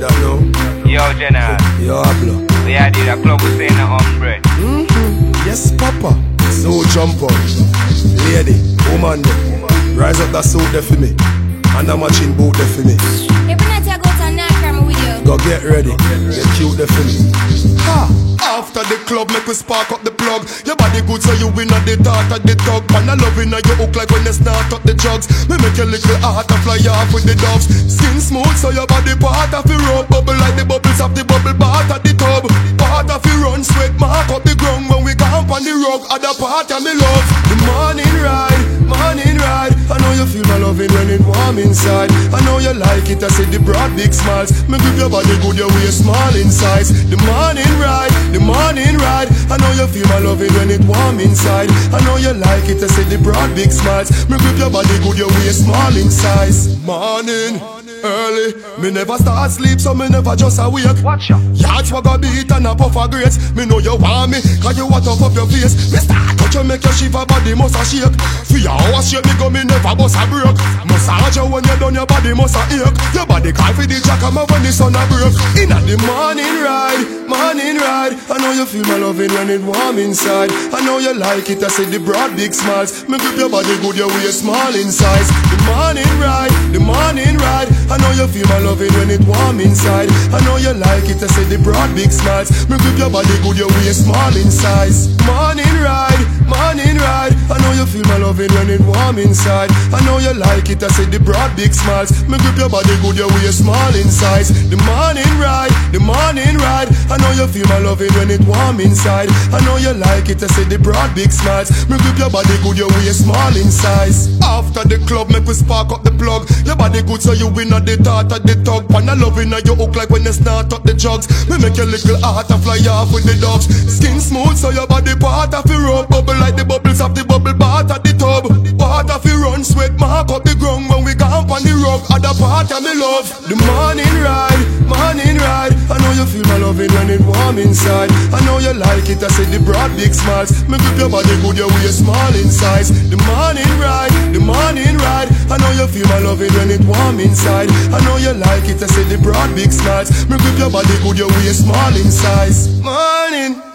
that now? Yo, General. Yo, Hablo. We are the club we say in the hombre. Yes, Papa. So jump on. Lady, woman, rise up that suit there for me. And a matching boot there for me. Every night I go to a night camera with you. Go get ready, get cute there for me. After the club, make we spark up the plug. Your body good so you win at the thought of the tug. Man, I love it now you hook like when you start up the drugs. Me make your little heart to fly off with the doves. Skin smooth so your body part of the rope. Bubble like the bubbles of the bubble bath at the tub. Part of the run, sweat mark up the ground when we camp on the rug. Other part of me love. The morning ride, morning ride. I know you feel my loving when it warm inside. I know you like it, I see the broad big smiles. Me grip your body good, your waist small in size. The morning ride, the morning ride. I know you feel my loving when it warm inside. I know you like it, I see the broad big smiles. Me grip your body good, your waist small in size. Morning, early, me never start sleep, so me never just awake. Watch ya. Yards swag a beat and a puff a grapes. Me know you want me, cause you want up your face. Me start touch you, make your shiver, body must a shake. 3 hours straight, me go, me never bust a break. Massage you when you done, your body must a ache. Your body call for the jackhammer when the sun a break. Inna the morning ride, morning ride. I know you feel my loving when it warm inside. I know you like it, I see the broad big smiles. Me grip your body good, your waist small in size. The morning ride, the morning ride. I know you feel my loving when it warm inside. I know you like it, I see the broad big smiles. Me grip your body good, your waist small in size. Morning ride, morning ride. I know you feel my loving when it warm inside. I know you like it, I see the broad big smiles. Me grip your body good, your waist small in size. The morning ride, the morning ride. I know you feel my loving when it warm inside. I know you like it, I see the broad big smiles. Me grip your body good, your waist small in size. After the club, make we spark up the plug. Your body good so you win at the thought of the tug. Pan a loving now you hook like when you start up the jugs. Me make your little heart to fly off with the doves. Skin smooth so your body part of the rope. Bubble like the bubbles of the bubble bath at the tub. Part of the run, sweat mark up the ground when we camp on the rug. Other part of me love. The morning ride, morning ride. I know you feel my loving when it warm inside. I know you like it, I see the broad big smiles. Me grip your body good, your waist small in size. The morning ride, the morning ride. I know you feel my loving when it warm inside. I know you like it, I see the broad big smiles. Me grip your body good, your waist small in size. Morning.